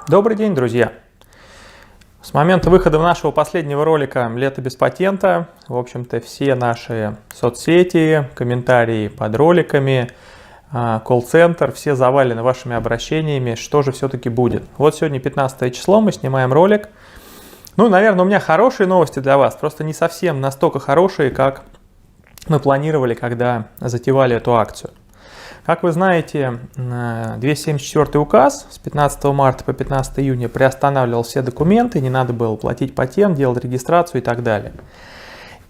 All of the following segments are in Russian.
Добрый день, друзья! С момента выхода нашего последнего ролика «Лето без патента», в общем-то, все наши соцсети, комментарии под роликами, колл-центр, все завалены вашими обращениями, что же все-таки будет. Вот сегодня 15 число, мы снимаем ролик. Ну, наверное, у меня хорошие новости для вас, просто не совсем настолько хорошие, как мы планировали, когда затевали эту акцию. Как вы знаете, 274 указ с 15 марта по 15 июня приостанавливал все документы, не надо было платить патент, делать регистрацию и так далее.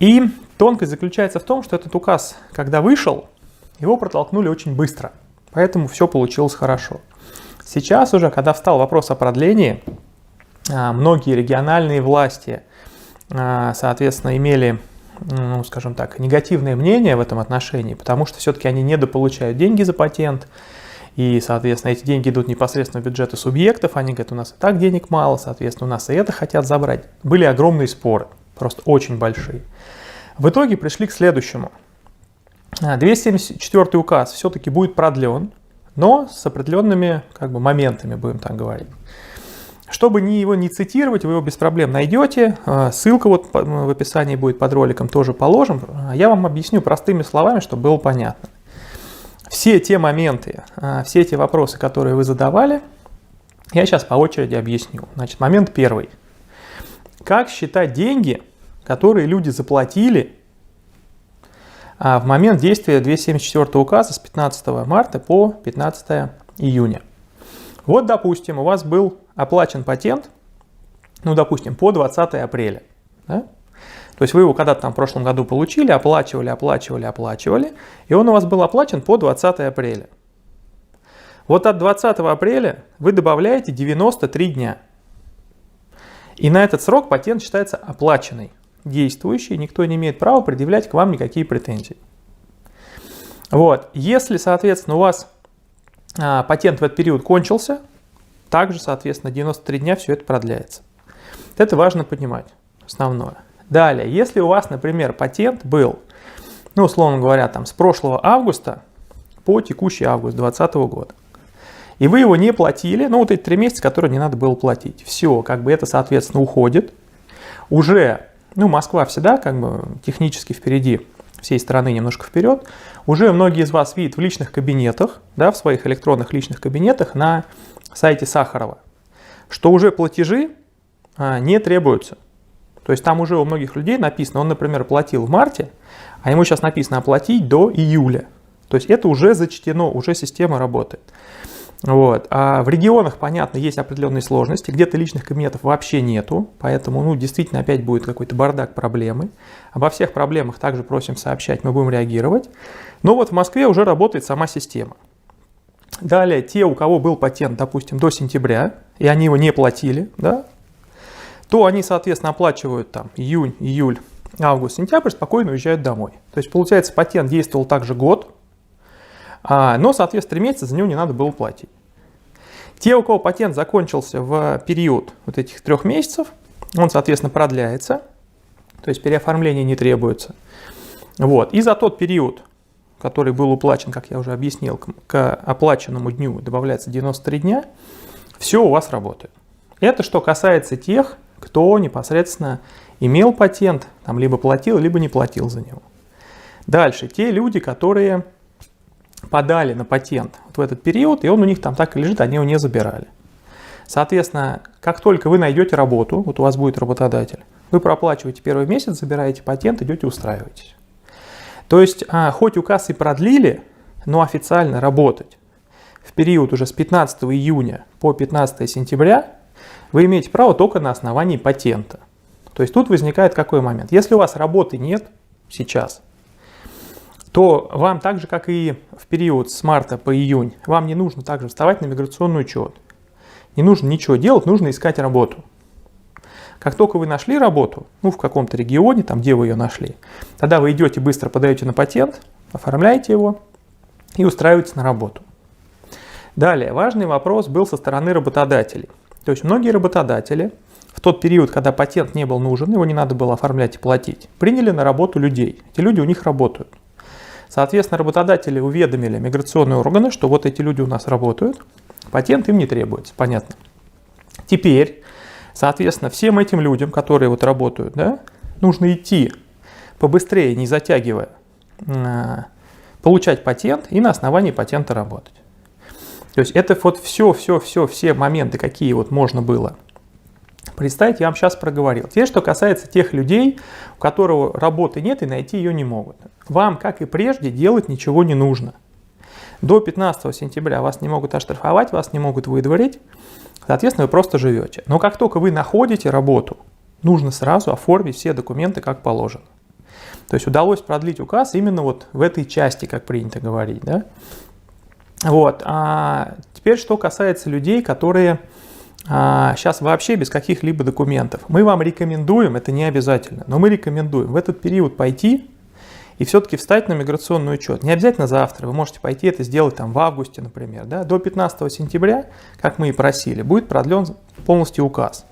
И тонкость заключается в том, что этот указ, когда вышел, его протолкнули очень быстро, поэтому все получилось хорошо. Сейчас уже, когда встал вопрос о продлении, многие региональные власти, соответственно, имели, скажем так, негативное мнение в этом отношении, потому что все-таки они недополучают деньги за патент, и, соответственно, эти деньги идут непосредственно в бюджеты субъектов, они говорят, у нас и так денег мало, соответственно, у нас и это хотят забрать. Были огромные споры, просто очень большие. В итоге пришли к следующему. 274 указ все-таки будет продлен, но с определенными моментами, будем так говорить. Чтобы его не цитировать, вы его без проблем найдете. Ссылка вот в описании будет под роликом, тоже положим. Я вам объясню простыми словами, чтобы было понятно. Все те моменты, все эти вопросы, которые вы задавали, я сейчас по очереди объясню. Значит, момент первый. Как считать деньги, которые люди заплатили в момент действия 274 указа с 15 марта по 15 июня? Вот, допустим, у вас был оплачен патент, допустим, по 20 апреля. Да? То есть вы его когда-то там в прошлом году получили, оплачивали, и он у вас был оплачен по 20 апреля. Вот от 20 апреля вы добавляете 93 дня. И на этот срок патент считается оплаченный, действующий, никто не имеет права предъявлять к вам никакие претензии. Вот. Если, соответственно, у вас патент в этот период кончился, также, соответственно, 93 дня все это продляется. Это важно понимать, основное. Далее, если у вас, например, патент был, условно говоря, с прошлого августа по текущий август 2020 года, и вы его не платили, вот эти 3 месяца, которые не надо было платить, все, это, соответственно, уходит. Уже, Москва всегда, технически впереди всей страны, немножко вперед. Уже многие из вас видят в личных кабинетах, в своих электронных личных кабинетах на сайте Сахарова, что уже платежи не требуются. То есть там уже у многих людей написано, он, например, платил в марте, а ему сейчас написано оплатить до июля. То есть это уже зачтено, уже система работает. Вот. А в регионах, понятно, есть определенные сложности, где-то личных кабинетов вообще нету, поэтому действительно опять будет какой-то бардак, проблемы. Обо всех проблемах также просим сообщать, мы будем реагировать. Но вот в Москве уже работает сама система. Далее, те, у кого был патент, допустим, до сентября, и они его не платили, то они, соответственно, оплачивают июнь, июль, август, сентябрь, спокойно уезжают домой. То есть, получается, патент действовал также год, но, соответственно, 3 месяца за него не надо было платить. Те, у кого патент закончился в период этих 3 месяцев, он, соответственно, продляется, то есть переоформление не требуется. Вот. И за тот период, который был уплачен, как я уже объяснил, к оплаченному дню добавляется 93 дня, все у вас работает. Это что касается тех, кто непосредственно имел патент, либо платил, либо не платил за него. Дальше, те люди, которые подали на патент в этот период, и он у них так и лежит, они его не забирали. Соответственно, как только вы найдете работу, у вас будет работодатель, вы проплачиваете первый месяц, забираете патент, идете устраиваетесь. То есть, хоть указ и продлили, но официально работать в период уже с 15 июня по 15 сентября вы имеете право только на основании патента. То есть тут возникает какой момент? Если у вас работы нет сейчас, то вам так же, как и в период с марта по июнь, вам не нужно также вставать на миграционный учет. Не нужно ничего делать, нужно искать работу. Как только вы нашли работу, в каком-то регионе, где вы ее нашли, тогда вы идете, быстро подаете на патент, оформляете его и устраиваетесь на работу. Далее, важный вопрос был со стороны работодателей. То есть многие работодатели в тот период, когда патент не был нужен, его не надо было оформлять и платить, приняли на работу людей. Эти люди у них работают. Соответственно, работодатели уведомили миграционные органы, что вот эти люди у нас работают, патент им не требуется, понятно. Теперь, соответственно, всем этим людям, которые вот работают, да, нужно идти побыстрее, не затягивая, получать патент и на основании патента работать. То есть это вот все моменты, какие вот можно было представить, я вам сейчас проговорил. Теперь, что касается тех людей, у которых работы нет и найти ее не могут. Вам, как и прежде, делать ничего не нужно. До 15 сентября вас не могут оштрафовать, вас не могут выдворить, соответственно, вы просто живете. Но как только вы находите работу, нужно сразу оформить все документы как положено. То есть удалось продлить указ именно вот в этой части, как принято говорить. Да? Вот. А теперь, что касается людей, которые сейчас вообще без каких-либо документов. Мы вам рекомендуем, это не обязательно, но мы рекомендуем в этот период пойти и все-таки встать на миграционный учет. Не обязательно завтра, вы можете пойти это сделать там в августе, например. Да? До 15 сентября, как мы и просили, будет продлен полностью указ.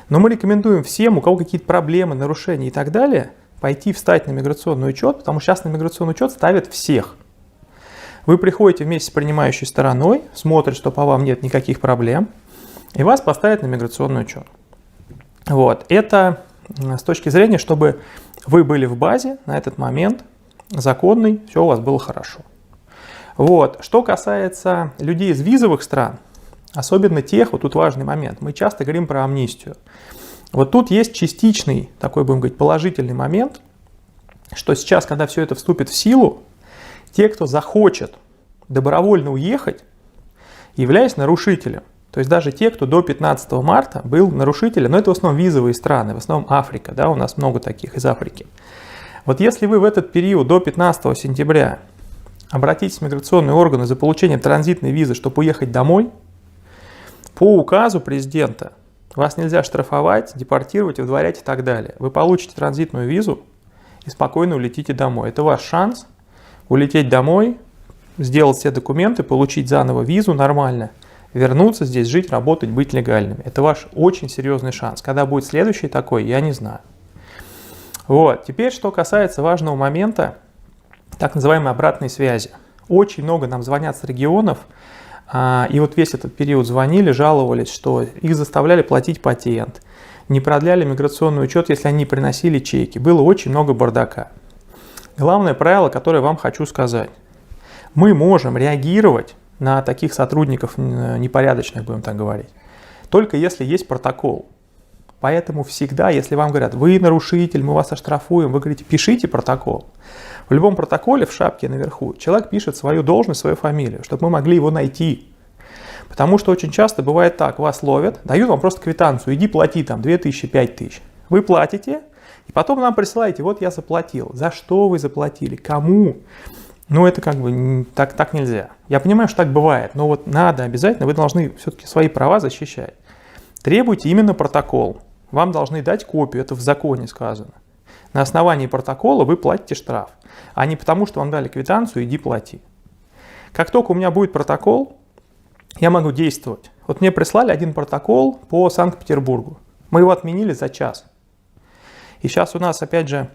Но мы рекомендуем всем, у кого какие-то проблемы, нарушения и так далее, пойти встать на миграционный учет, потому что сейчас на миграционный учет ставят всех. Вы приходите вместе с принимающей стороной, смотрят, что по вам нет никаких проблем, и вас поставят на миграционный учет. Вот. Это с точки зрения, чтобы вы были в базе на этот момент, законный, все у вас было хорошо. Вот. Что касается людей из визовых стран, особенно тех, вот тут важный момент, мы часто говорим про амнистию. Вот тут есть частичный, такой, будем говорить, положительный момент, что сейчас, когда все это вступит в силу, те, кто захочет добровольно уехать, являясь нарушителем, то есть даже те, кто до 15 марта был нарушителем, но это в основном визовые страны, в основном Африка, да, у нас много таких из Африки. Вот если вы в этот период до 15 сентября обратитесь в миграционные органы за получением транзитной визы, чтобы уехать домой, по указу президента вас нельзя штрафовать, депортировать, выдворять и так далее. Вы получите транзитную визу и спокойно улетите домой. Это ваш шанс улететь домой, сделать все документы, получить заново визу нормально, вернуться здесь, жить, работать, быть легальными. Это ваш очень серьезный шанс. Когда будет следующий такой, я не знаю. Вот. Теперь, что касается важного момента, так называемой обратной связи. Очень много нам звонят с регионов, и вот весь этот период звонили, жаловались, что их заставляли платить патент, не продляли миграционный учет, если они приносили чеки. Было очень много бардака. Главное правило, которое вам хочу сказать. Мы можем реагировать на таких сотрудников непорядочных, будем так говорить, только если есть протокол. Поэтому всегда, если вам говорят, вы нарушитель, мы вас оштрафуем, вы говорите, пишите протокол. В любом протоколе в шапке наверху человек пишет свою должность, свою фамилию, чтобы мы могли его найти. Потому что очень часто бывает так, вас ловят, дают вам просто квитанцию, иди плати там 2000, 5000. Вы платите, и потом нам присылаете, вот я заплатил. За что вы заплатили? Кому? Ну, это как бы так нельзя. Я понимаю, что так бывает, но вот надо обязательно, вы должны все-таки свои права защищать. Требуйте именно протокол. Вам должны дать копию, это в законе сказано. На основании протокола вы платите штраф, а не потому, что вам дали квитанцию, иди плати. Как только у меня будет протокол, я могу действовать. Вот мне прислали один протокол по Санкт-Петербургу. Мы его отменили за час. И сейчас у нас, опять же,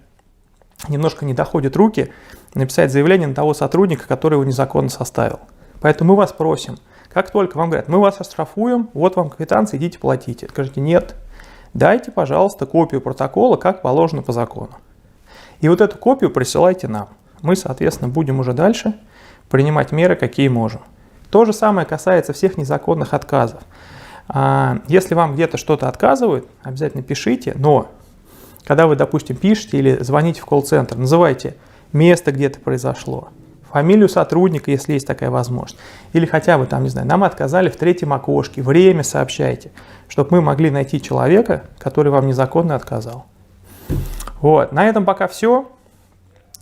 немножко не доходят руки написать заявление на того сотрудника, который его незаконно составил. Поэтому мы вас просим, как только вам говорят, мы вас оштрафуем, вот вам квитанция, идите платите. Скажите, нет, дайте, пожалуйста, копию протокола, как положено по закону. И вот эту копию присылайте нам. Мы, соответственно, будем уже дальше принимать меры, какие можем. То же самое касается всех незаконных отказов. Если вам где-то что-то отказывают, обязательно пишите, но когда вы, допустим, пишете или звоните в колл-центр, называйте место, где это произошло, фамилию сотрудника, если есть такая возможность, или хотя бы там, не знаю, нам отказали в третьем окошке, время сообщайте, чтобы мы могли найти человека, который вам незаконно отказал. Вот, на этом пока все.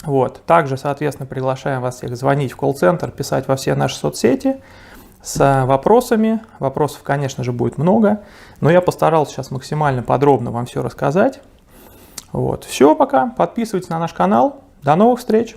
Вот, также, соответственно, приглашаем вас всех звонить в колл-центр, писать во все наши соцсети с вопросами. Вопросов, конечно же, будет много, но я постарался сейчас максимально подробно вам все рассказать. Вот, все, пока. Подписывайтесь на наш канал. До новых встреч!